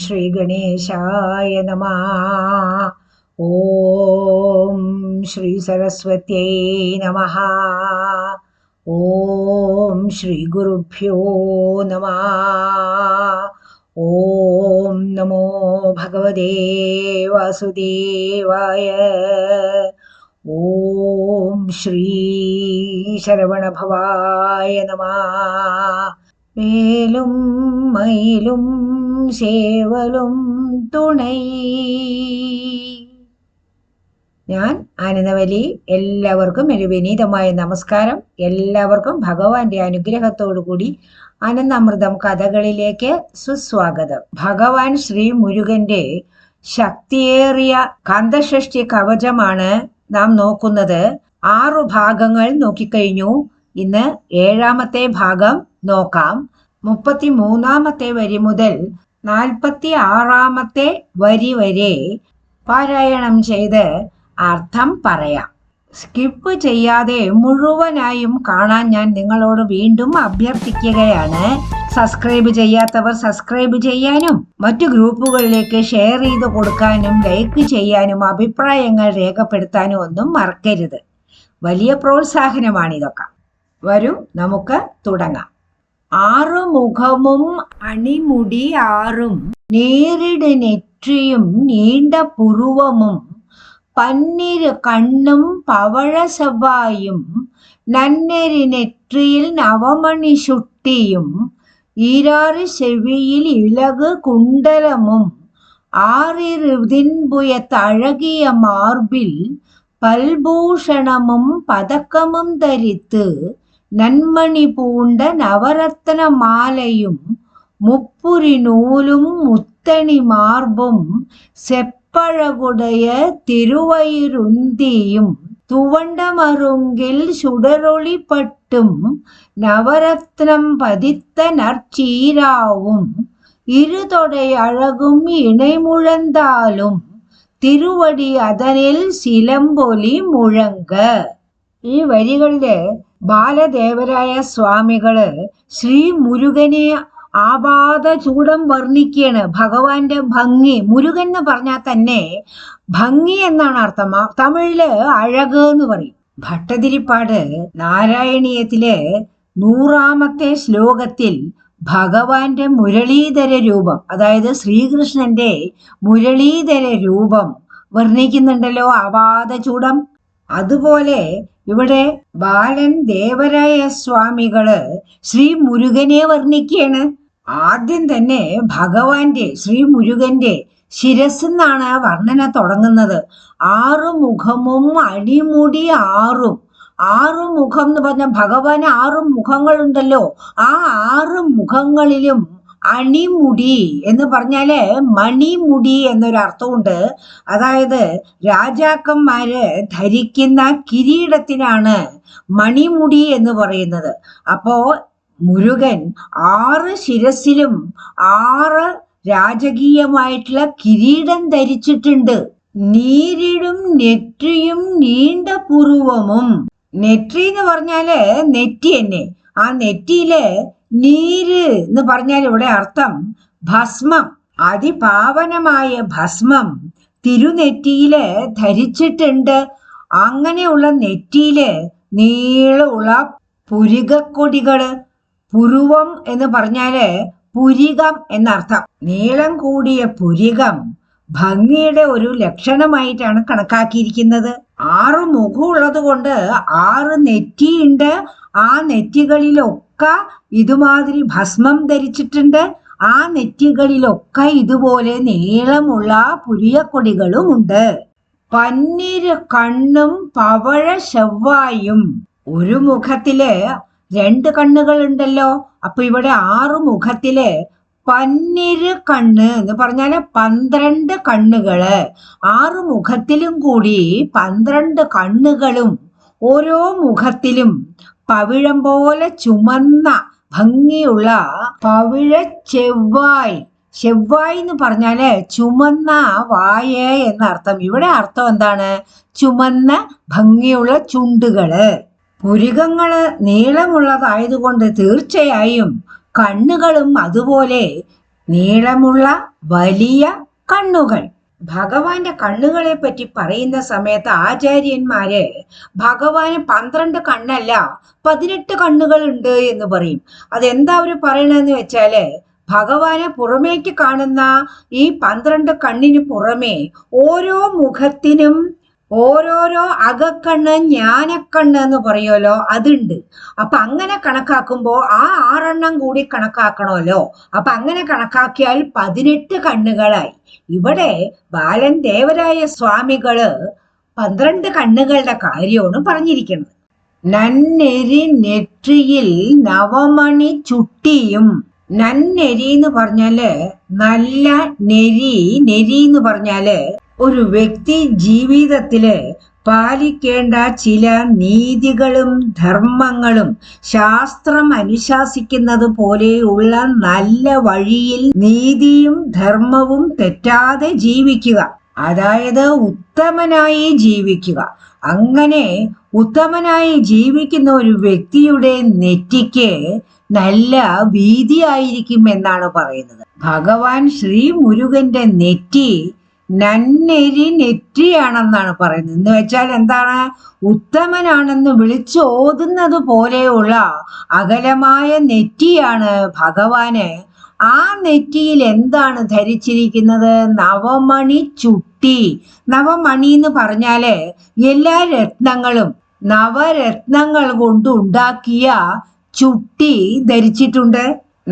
ശ്രീ ഗണേശായ നമഃ. ഓം ശ്രീ സരസ്വത്यै നമഃ. ഓം ശ്രീ ഗുരുഭ്യോ നമഃ. ഓം നമോ ഭഗവതേ വാസുദേവായ. ഓം ശ്രീ ശരവണഭവായ നമഃ. വേലും മയിലും സേവലും തുണൈ. ഞാൻ ആനന്ദവല്ലി. എല്ലാവർക്കും ഒരു വിനീതമായ നമസ്കാരം. എല്ലാവർക്കും ഭഗവാന്റെ അനുഗ്രഹത്തോടു കൂടി ആനന്ദാമൃതം കഥകളിലേക്ക് സുസ്വാഗതം. ഭഗവാൻ ശ്രീ മുരുകന്റെ ശക്തിയേറിയ കന്തഷഷ്ടി കവചമാണ് നാം നോക്കുന്നത്. 6 ഭാഗങ്ങൾ നോക്കിക്കഴിഞ്ഞു. ഇന്ന് 7ാമത്തെ ഭാഗം നോക്കാം. 33ാമത്തെ വരി മുതൽ 46ാമത്തെ വരി വരെ പാരായണം ചെയ്ത് അർത്ഥം പറയാം. സ്കിപ്പ് ചെയ്യാതെ മുഴുവനായും കാണാൻ ഞാൻ നിങ്ങളോട് വീണ്ടും അഭ്യർത്ഥിക്കുകയാണ്. സബ്സ്ക്രൈബ് ചെയ്യാത്തവർ സബ്സ്ക്രൈബ് ചെയ്യാനും മറ്റു ഗ്രൂപ്പുകളിലേക്ക് ഷെയർ ചെയ്ത് കൊടുക്കാനും ലൈക്ക് ചെയ്യാനും അഭിപ്രായങ്ങൾ രേഖപ്പെടുത്താനും ഒന്നും മറക്കരുത്. വലിയ പ്രോത്സാഹനമാണിതൊക്കെ. വരൂ, നമുക്ക് തുടങ്ങാം. 6 മുഖമും അണിമുടി 6ഉം നേരിട് നെற்றிയും നീണ്ട പുരുവമും പന്നിരു കണ്ണും പവഴ സെവ്വായും നന്നരി നെற்றிയിൽ നവമണി ചുട്ടിയും ഈരാറ് ചെവിയിൽ ഇളകു കുണ്ടലമും ആറിരുതിൻപുയത്ത് അഴകിയ മാർബിൽ പൽഭൂഷണമും പതക്കമും ധരിത്ത് നന്മണി പൂണ്ട നവരത്ന മാലയും മുപ്പുരി നൂലും മുത്തണി മാർബും സെപ്പഴകുടയ തിരുവയിരുന്തിയും തുവണ്ടമറുങ്കിൽ ചുടരൊളിപ്പട്ടും നവരത്നം പതിത്ത നർച്ചീരാവും ഇരുതൊടയഴകും ഇണൈമുഴന്താലും തിരുവടി അതനിൽ സിലമ്പൊലി മുഴങ്ക. ഈ വരികളില് ബാലദേവരായ സ്വാമികള് ശ്രീ മുരുകനെ ആപാദ ചൂടം വർണ്ണിക്കുകയാണ്. ഭഗവാന്റെ ഭംഗി, മുരുകൻ എന്ന് പറഞ്ഞാൽ തന്നെ ഭംഗി എന്നാണ് അർത്ഥം. തമിഴില് അഴക് എന്ന് പറയും. ഭട്ടതിരിപ്പാട് നാരായണീയത്തിലെ 100ാമത്തെ ശ്ലോകത്തിൽ ഭഗവാന്റെ മുരളീധര രൂപം, അതായത് ശ്രീകൃഷ്ണന്റെ മുരളീധര രൂപം വർണ്ണിക്കുന്നുണ്ടല്ലോ, ആപാദ ചൂടം. അതുപോലെ ഇവിടെ ബാലൻ ദേവരായ സ്വാമികള് ശ്രീ മുരുകനെ വർണ്ണിക്കുകയാണ്. ആദ്യം തന്നെ ഭഗവാന്റെ ശ്രീ മുരുകന്റെ ശിരസ്സെന്നാണ് വർണ്ണന തുടങ്ങുന്നത്. 6 മുഖമും അടിമുടി 6ഉം. 6 മുഖം എന്ന് പറഞ്ഞ ഭഗവാന് 6 മുഖങ്ങളുണ്ടല്ലോ. ആ 6 മുഖങ്ങളിലും അണിമുടി എന്ന് പറഞ്ഞാല് മണിമുടി എന്നൊരർത്ഥമുണ്ട്. അതായത് രാജാക്കന്മാര് ധരിക്കുന്ന കിരീടത്തിനാണ് മണിമുടി എന്ന് പറയുന്നത്. അപ്പോ മുരുകൻ 6 ശിരസിലും 6 രാജകീയമായിട്ടുള്ള കിരീടം ധരിച്ചിട്ടുണ്ട്. നീരിടും നെற்றிയും നീണ്ട പുരുവമും. നെറ്റി എന്ന് പറഞ്ഞാല് നെറ്റി തന്നെ. ആ നെറ്റിയില് നീര് എന്ന് പറഞ്ഞാൽ ഇവിടെ അർത്ഥം ഭസ്മം, അതിപാവനമായ ഭസ്മം തിരുനെറ്റിയില് ധരിച്ചിട്ടുണ്ട്. അങ്ങനെയുള്ള നെറ്റിയില് നീളമുള്ള പുരികക്കൊടികള്. പുരുവം എന്ന് പറഞ്ഞാല് പുരികം എന്നർത്ഥം. നീളം കൂടിയ പുരികം ഭംഗിയുടെ ഒരു ലക്ഷണമായിട്ടാണ് കണക്കാക്കിയിരിക്കുന്നത്. 6 മുഖമുള്ളത് കൊണ്ട് 6 നെറ്റിയുണ്ട്. ആ നെറ്റികളിലൊക്കെ ഇതുമാതിരി ഭസ്മം ധരിച്ചിട്ടുണ്ട്. ആ നെറ്റികളിലൊക്കെ ഇതുപോലെ നീളമുള്ള പുരികക്കൊടികളും ഉണ്ട്. പന്നിരു കണ്ണും പവഴ സെവ്വായും. ഒരു മുഖത്തില് 2 കണ്ണുകൾ ഉണ്ടല്ലോ. അപ്പൊ ഇവിടെ 6 മുഖത്തില് പന്നിരു കണ്ണ് എന്ന് പറഞ്ഞാല് 12 കണ്ണുകള്. 6 മുഖത്തിലും കൂടി 12 കണ്ണുകളും ഓരോ മുഖത്തിലും പവിഴം പോലെ ചുമന്ന ഭംഗിയുള്ള പവിഴ ചെവ്വായ്. ചെവ്വായ് എന്ന് പറഞ്ഞാല് ചുമന്ന വായ എന്നർത്ഥം. ഇവിടെ അർത്ഥം എന്താണ്? ചുമന്ന ഭംഗിയുള്ള ചുണ്ടുകള്. പുരികങ്ങള് നീളമുള്ളതായതുകൊണ്ട് തീർച്ചയായും കണ്ണുകളും അതുപോലെ നീളമുള്ള വലിയ കണ്ണുകൾ. ഭഗവാന്റെ കണ്ണുകളെ പറ്റി പറയുന്ന സമയത്ത് ആചാര്യന്മാര് ഭഗവാന് 12 കണ്ണല്ല 18 കണ്ണുകൾ ഉണ്ട് എന്ന് പറയും. അതെന്താ അവര് പറയണെന്ന് വെച്ചാല്, ഭഗവാനെ പുറമേക്ക് കാണുന്ന ഈ 12 കണ്ണിന് പുറമേ ഓരോ മുഖത്തിനും ഓരോരോ അകക്കണ്ണ് ജ്ഞാനക്കണ്ണ് എന്ന് പറയുമല്ലോ, അതുണ്ട്. അപ്പൊ അങ്ങനെ കണക്കാക്കുമ്പോ ആ 6 കൂടി കണക്കാക്കണമല്ലോ. അപ്പൊ അങ്ങനെ കണക്കാക്കിയാൽ 18 കണ്ണുകളായി. ഇവിടെ ബാലൻ ദേവരായ സ്വാമികള് 12 കണ്ണുകളുടെ കാര്യമാണ് പറഞ്ഞിരിക്കുന്നത്. നന്നെരി നെற்றிയിൽ നവമണി ചുട്ടിയും. നന്നെരി എന്ന് പറഞ്ഞാല് നല്ല നെരി. നെരി എന്ന് പറഞ്ഞാല് ഒരു വ്യക്തി ജീവിതത്തില് പാലിക്കേണ്ട ചില നീതികളും ധർമ്മങ്ങളും ശാസ്ത്രം അനുശാസിക്കുന്നത് പോലെയുള്ള നല്ല വഴിയിൽ നീതിയും ധർമ്മവും തെറ്റാതെ ജീവിക്കുക, അതായത് ഉത്തമനായി ജീവിക്കുക. അങ്ങനെ ഉത്തമനായി ജീവിക്കുന്ന ഒരു വ്യക്തിയുടെ നെറ്റിക്ക് നല്ല വീതിയായിരിക്കും എന്നാണ് പറയുന്നത്. ഭഗവാൻ ശ്രീ മുരുകന്റെ നെറ്റി നന്നെരി നെറ്റിയാണെന്നാണ് പറയുന്നത്. എന്ന് വെച്ചാൽ എന്താണ്? ഉത്തമനാണെന്ന് വിളിച്ചു ഓതുന്നത് പോലെയുള്ള അകലമായ നെറ്റിയാണ് ഭഗവാന്. ആ നെറ്റിയിൽ എന്താണ് ധരിച്ചിരിക്കുന്നത്? നവമണി ചുട്ടി. നവമണി എന്ന് പറഞ്ഞാല് എല്ലാ രത്നങ്ങളും നവരത്നങ്ങൾ കൊണ്ട് ഉണ്ടാക്കിയ ചുട്ടി ധരിച്ചിട്ടുണ്ട്.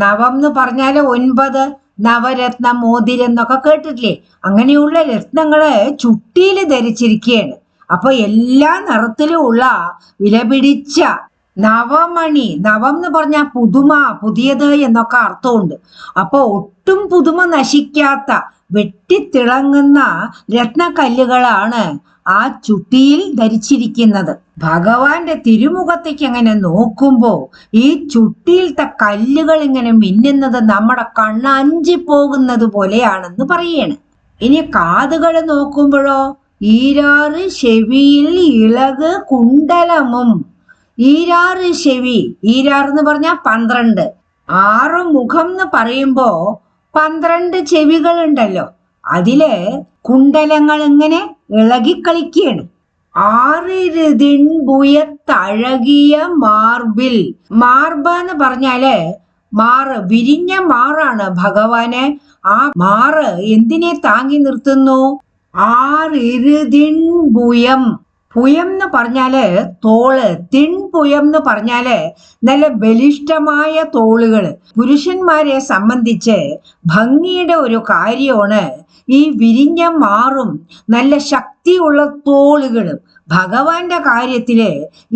നവം എന്ന് പറഞ്ഞാല് 9, നവരത്ന മോതിരം എന്നൊക്കെ കേട്ടിട്ടില്ലേ? അങ്ങനെയുള്ള രത്നങ്ങള് ചുട്ടിയിൽ ധരിച്ചിരിക്കുകയാണ്. അപ്പൊ എല്ലാ നിറത്തിലും ഉള്ള വിലപിടിച്ച നവമണി. നവം എന്ന് പറഞ്ഞാൽ പുതുമ, പുതിയത് എന്നൊക്കെ അർത്ഥമുണ്ട്. അപ്പൊ ഒട്ടും പുതുമ നശിക്കാത്ത വെട്ടിത്തിളങ്ങുന്ന രത്നക്കല്ലുകളാണ് ആ ചുട്ടിയിൽ ധരിച്ചിരിക്കുന്നത്. ഭഗവാന്റെ തിരുമുഖത്തേക്ക് അങ്ങനെ നോക്കുമ്പോ ഈ ചുട്ടിയിലത്തെ കല്ലുകൾ ഇങ്ങനെ മിന്നുന്നത് നമ്മുടെ കണ്ണ് അഞ്ചിപ്പോകുന്നത് പോലെയാണെന്ന് പറയാണ്. ഇനി കാതുകൾ നോക്കുമ്പോഴോ, ഈരാറ് ചെവിയിൽ ഇളക് കുണ്ടലമും. ഈരാറ് ചെവി. ഈരാറ് എന്ന് പറഞ്ഞാൽ 12. 6 മുഖം എന്ന് പറയുമ്പോ 12 ചെവികൾ ഉണ്ടല്ലോ. അതില് കുണ്ടലങ്ങൾ ഇങ്ങനെ ഇളകിക്കളിക്കുകയാണ്. 6 മാർബിൽ. മാർബ എന്ന് പറഞ്ഞാല് മാറ്, വിരിഞ്ഞ മാറാണ് ഭഗവാന്. ആ മാറ് എന്തിനെ താങ്ങി നിർത്തുന്നു? 6 പുയം. പുയം എന്ന് പറഞ്ഞാല് തോള്. പുയം എന്ന് പറഞ്ഞാല് നല്ല ബലിഷ്ഠമായ തോളുകള്. പുരുഷന്മാരെ സംബന്ധിച്ച് ഭംഗിയുടെ ഒരു കാര്യമാണ് ഈ വിരിഞ്ഞ മാറും നല്ല ശക്തിയുള്ള തോളുകളും. ഭഗവാന്റെ കാര്യത്തില്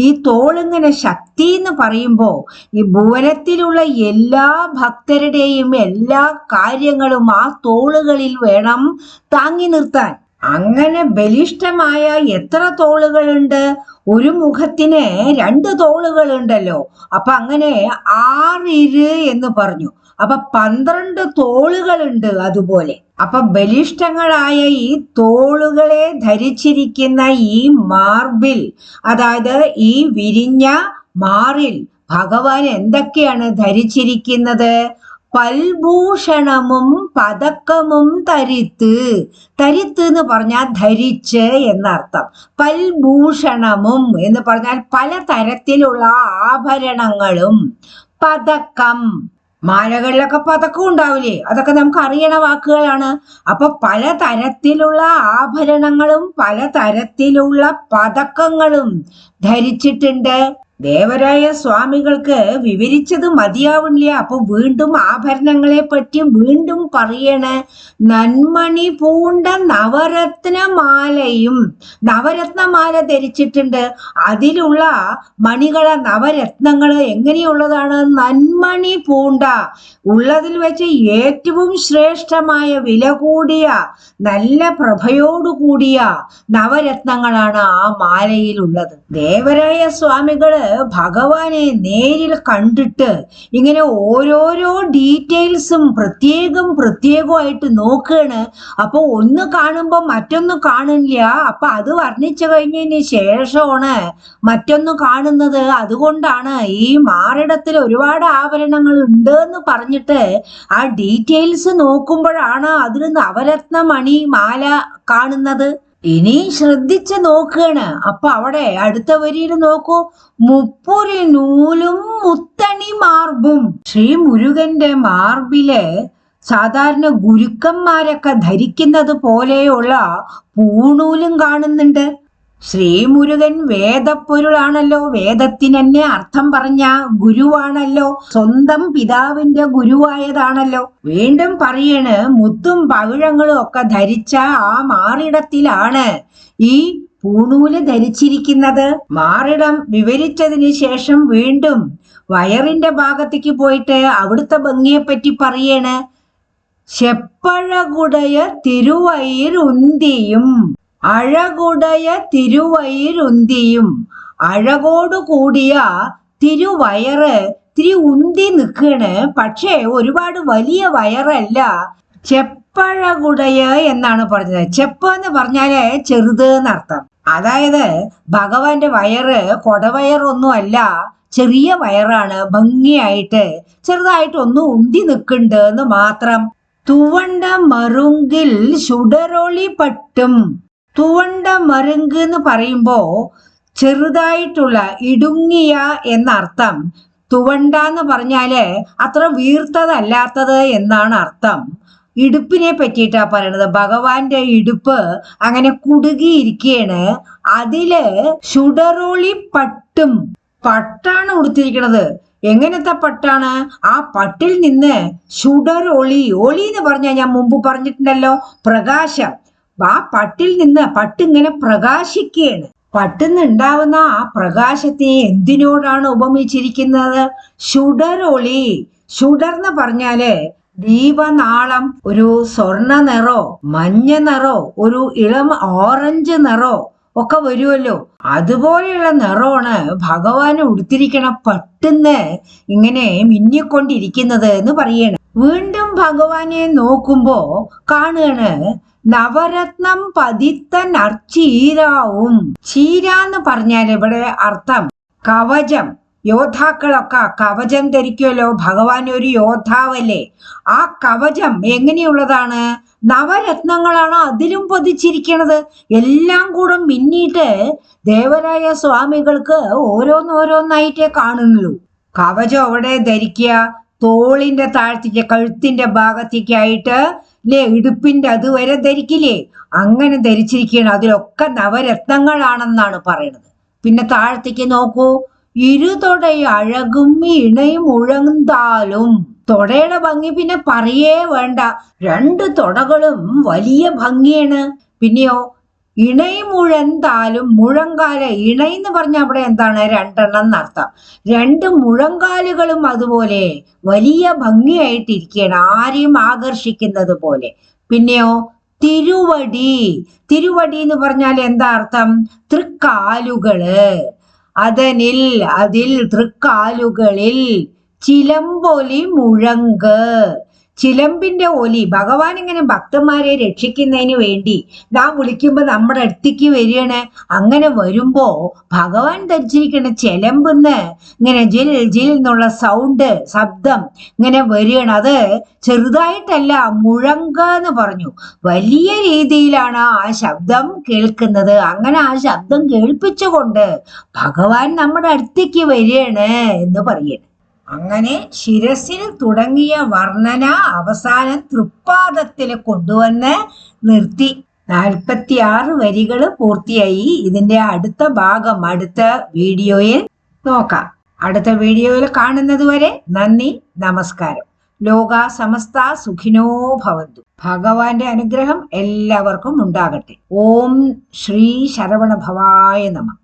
ഈ തോളിങ്ങനെ ശക്തി എന്ന് പറയുമ്പോ ഈ ഭുവനത്തിലുള്ള എല്ലാ ഭക്തരുടെയും എല്ലാ കാര്യങ്ങളും ആ തോളുകളിൽ വേണം താങ്ങി നിർത്താൻ. അങ്ങനെ ബലിഷ്ഠമായ എത്ര തോളുകളുണ്ട്? ഒരു മുഖത്തിന് 2 തോളുകളുണ്ടല്ലോ. അപ്പൊ അങ്ങനെ 6 എന്ന് പറഞ്ഞു. അപ്പൊ 12 തോളുകളുണ്ട് അതുപോലെ. അപ്പൊ ബലിഷ്ഠങ്ങളായ ഈ തോളുകളെ ധരിച്ചിരിക്കുന്ന ഈ മാർബിൽ, അതായത് ഈ വിരിഞ്ഞ മാറിൽ ഭഗവാൻ എന്തൊക്കെയാണ് ധരിച്ചിരിക്കുന്നത്? പൽഭൂഷണമും പതക്കമും തരിത്ത്. തരിത്ത് എന്ന് പറഞ്ഞാൽ ധരിച്ച് എന്നർത്ഥം. പൽഭൂഷണമും എന്ന് പറഞ്ഞാൽ പലതരത്തിലുള്ള ആഭരണങ്ങളും. പതക്കം, മാലകളിലൊക്കെ പതക്കം ഉണ്ടാവില്ലേ? അതൊക്കെ നമുക്ക് അറിയണ വാക്കുകളാണ്. അപ്പൊ പലതരത്തിലുള്ള ആഭരണങ്ങളും പലതരത്തിലുള്ള പതക്കങ്ങളും ധരിച്ചിട്ടുണ്ട്. ദേവരായ സ്വാമികൾക്ക് വിവരിച്ചത് മതിയാവില്ല. അപ്പൊ വീണ്ടും ആഭരണങ്ങളെ പറ്റി വീണ്ടും പറയണേ. നന്മണി പൂണ്ട നവരത്നമാലയും. നവരത്നമാല ധരിച്ചിട്ടുണ്ട്. അതിലുള്ള മണികളെ, നവരത്നങ്ങള് എങ്ങനെയുള്ളതാണ്? നന്മണി പൂണ്ട, ഉള്ളതിൽ വെച്ച് ഏറ്റവും ശ്രേഷ്ഠമായ വില കൂടിയ നല്ല പ്രഭയോടുകൂടിയ നവരത്നങ്ങളാണ് ആ മാലയിലുള്ളത്. ദേവരായ സ്വാമികള് ഭഗവാനെ നേരിൽ കണ്ടിട്ട് ഇങ്ങനെ ഓരോരോ ഡീറ്റെയിൽസും പ്രത്യേകമായിട്ട് നോക്കുകയാണ്. അപ്പൊ ഒന്ന് കാണുമ്പോ മറ്റൊന്ന് കാണില്ല. അപ്പൊ അത് വർണ്ണിച്ചു കഴിഞ്ഞതിന് ശേഷമാണ് മറ്റൊന്ന് കാണുന്നത്. അതുകൊണ്ടാണ് ഈ മാറിടത്തിൽ ഒരുപാട് ആഭരണങ്ങൾ ഉണ്ട് എന്ന് പറഞ്ഞിട്ട് ആ ഡീറ്റെയിൽസ് നോക്കുമ്പോഴാണ് അതിൽ നവരത്ന മണി മാല കാണുന്നത്. ഇനി ശ്രദ്ധിച്ച് നോക്കുകയാണ്. അപ്പൊ അവിടെ അടുത്ത വരിയിൽ നോക്കൂ, മുപ്പുരി നൂലും മുത്തണി മാർബും. ശ്രീ മുരുകന്റെ മാർബില് സാധാരണ ഗുരുക്കന്മാരൊക്കെ ധരിക്കുന്നത് പോലെയുള്ള പൂണൂലും കാണുന്നുണ്ട്. ശ്രീമുരുകൻ വേദപ്പൊരുളാണല്ലോ, വേദത്തിന് തന്നെ അർത്ഥം പറഞ്ഞ ഗുരുവാണല്ലോ, സ്വന്തം പിതാവിന്റെ ഗുരുവായതാണല്ലോ. വീണ്ടും പറയണ്, മുത്തും പവിഴങ്ങളും ഒക്കെ ധരിച്ച ആ മാറിടത്തിലാണ് ഈ പൂണൂല് ധരിച്ചിരിക്കുന്നത്. മാറിടം വിവരിച്ചതിന് ശേഷം വീണ്ടും വയറിന്റെ ഭാഗത്തേക്ക് പോയിട്ട് അവിടുത്തെ ഭംഗിയെപ്പറ്റി പറയണ്. ചെപ്പഴകുടയ തിരുവയിരുന്തിയും അഴകുടയ തിരുവയിരുന്തിയും. അഴകോട് കൂടിയ തിരുവയറ് തിരി ഉന്തി നിൽക്കണ്. പക്ഷേ ഒരുപാട് വലിയ വയറല്ല. ചെപ്പഴകുടയ എന്നാണ് പറഞ്ഞത്. ചെപ്പ് എന്ന് പറഞ്ഞാല് ചെറുത് എന്നർത്ഥം. അതായത് ഭഗവാന്റെ വയറ് കൊടവയറൊന്നും അല്ല, ചെറിയ വയറാണ്. ഭംഗിയായിട്ട് ചെറുതായിട്ട് ഒന്ന് ഉന്തി നിൽക്കുന്നുണ്ട് എന്ന് മാത്രം. തുവണ്ട മറുങ്കിൽ ചുടരൊളി പട്ടും. തുവണ്ട മറുങ്ക് എന്ന് പറയുമ്പോ ചെറുതായിട്ടുള്ള ഇടുങ്ങിയ എന്നർത്ഥം. തുവണ്ട എന്ന് പറഞ്ഞാല് അത്ര വീർത്തതല്ലാത്തത് എന്നാണ് അർത്ഥം. ഇടുപ്പിനെ പറ്റിയിട്ടാ പറയണത്. ഭഗവാന്റെ ഇടുപ്പ് അങ്ങനെ കുടുങ്ങിയിരിക്കുകയാണ്. അതില് ചുടരൊളി പട്ടും, പട്ടാണ് ഉടുത്തിരിക്കണത്. എങ്ങനത്തെ പട്ടാണ്? ആ പട്ടിൽ നിന്ന് ചുടരൊളി, ഒളി എന്ന് പറഞ്ഞാൽ ഞാൻ മുമ്പ് പറഞ്ഞിട്ടുണ്ടല്ലോ, പ്രകാശം. ആ പട്ടിൽ നിന്ന് പട്ടിങ്ങനെ പ്രകാശിക്കുകയാണ്. പട്ടിന്ന് ഉണ്ടാവുന്ന ആ പ്രകാശത്തെ എന്തിനോടാണ് ഉപമിച്ചിരിക്കുന്നത്? ചുടരൊളി. ചുടർന്ന് പറഞ്ഞാല് ദീപനാളം. ഒരു സ്വർണ്ണ നിറോ മഞ്ഞ നിറോ ഒരു ഇളം ഓറഞ്ച് നിറോ ഒക്കെ വരുമല്ലോ, അതുപോലെയുള്ള നിറമാണ് ഭഗവാന് ഉടുത്തിരിക്കണ പട്ടുന്ന് ഇങ്ങനെ മിന്നിക്കൊണ്ടിരിക്കുന്നത് എന്ന് പറയണ്. വീണ്ടും ഭഗവാനെ നോക്കുമ്പോ കാണുകയാണ് നവരത്നം പതിത്തൻ അർച്ചീരാവും. ചീര എന്ന് പറഞ്ഞാൽ ഇവിടെ അർത്ഥം കവചം. യോദ്ധാക്കളൊക്കെ കവചം ധരിക്കുമല്ലോ, ഭഗവാൻ ഒരു യോദ്ധാവല്ലേ. ആ കവചം എങ്ങനെയുള്ളതാണ്? നവരത്നങ്ങളാണ് അതിലും പൊതിച്ചിരിക്കണത്. എല്ലാം കൂടെ മിന്നിയിട്ട് ദേവരായ സ്വാമികൾക്ക് ഓരോന്നോരോന്നായിട്ടേ കാണുന്നുള്ളൂ. കവചം അവിടെ ധരിക്കുക തോളിന്റെ താഴത്തേക്ക് കഴുത്തിന്റെ ഭാഗത്തേക്കായിട്ട് ഇടുപ്പിന്റെ അതുവരെ ധരിക്കില്ലേ, അങ്ങനെ ധരിച്ചിരിക്കുകയാണ്. അതിലൊക്കെ നവരത്നങ്ങളാണെന്നാണ് പറയണത്. പിന്നെ താഴത്തേക്ക് നോക്കൂ, ഇരുതൊടയ അഴകും ഇണയും ഉഴന്താലും. തൊടയുടെ ഭംഗി പിന്നെ പറയേ വേണ്ട. രണ്ട് തൊടകളും വലിയ ഭംഗിയാണ്. പിന്നെയോ ഇണയും മുഴന്താലും. മുഴങ്കാല ഇണയെന്ന് പറഞ്ഞ അവിടെ എന്താണ്? രണ്ടെണ്ണം എന്നർത്ഥം. രണ്ട് മുഴങ്കാലുകളും അതുപോലെ വലിയ ഭംഗിയായിട്ടിരിക്കുകയാണ്, ആരെയും ആകർഷിക്കുന്നത് പോലെ. പിന്നെയോ തിരുവടി. തിരുവടി എന്ന് പറഞ്ഞാൽ എന്താ അർത്ഥം? തൃക്കാലുകള്. അതിൽ തൃക്കാലുകളിൽ ചിലമ്പൊലി മുഴങ്ക്. ചിലമ്പിന്റെ ഒലി. ഭഗവാൻ ഇങ്ങനെ ഭക്തന്മാരെ രക്ഷിക്കുന്നതിന് വേണ്ടി നാം വിളിക്കുമ്പോ നമ്മുടെ അടുത്തേക്ക് വരികയാണ്. അങ്ങനെ വരുമ്പോ ഭഗവാൻ ധരിച്ചിരിക്കുന്ന ചിലമ്പെന്ന് ഇങ്ങനെ ജിൽ ജിൽ എന്നുള്ള ശബ്ദം ഇങ്ങനെ വരികയാണ്. അത് ചെറുതായിട്ടല്ല, മുഴങ്ക എന്ന് പറഞ്ഞു. വലിയ രീതിയിലാണ് ആ ശബ്ദം കേൾക്കുന്നത്. അങ്ങനെ ആ ശബ്ദം കേൾപ്പിച്ചുകൊണ്ട് ഭഗവാൻ നമ്മുടെ അടുത്തേക്ക് വരികയാണ് എന്ന് പറയണം. അങ്ങനെ ശിരസിൽ തുടങ്ങിയ വർണ്ണന അവസാനം തൃപ്പാദത്തിൽ കൊണ്ടുവന്ന് നിർത്തി. 46 വരികൾ പൂർത്തിയായി. ഇതിന്റെ അടുത്ത ഭാഗം അടുത്ത വീഡിയോയിൽ നോക്കാം. അടുത്ത വീഡിയോയിൽ കാണുന്നത് വരെ നന്ദി, നമസ്കാരം. ലോക സമസ്ത സുഖിനോ ഭവന്തു. ഭഗവാന്റെ അനുഗ്രഹം എല്ലാവർക്കും ഉണ്ടാകട്ടെ. ഓം ശ്രീ ശരവണ ഭവായ നമഃ.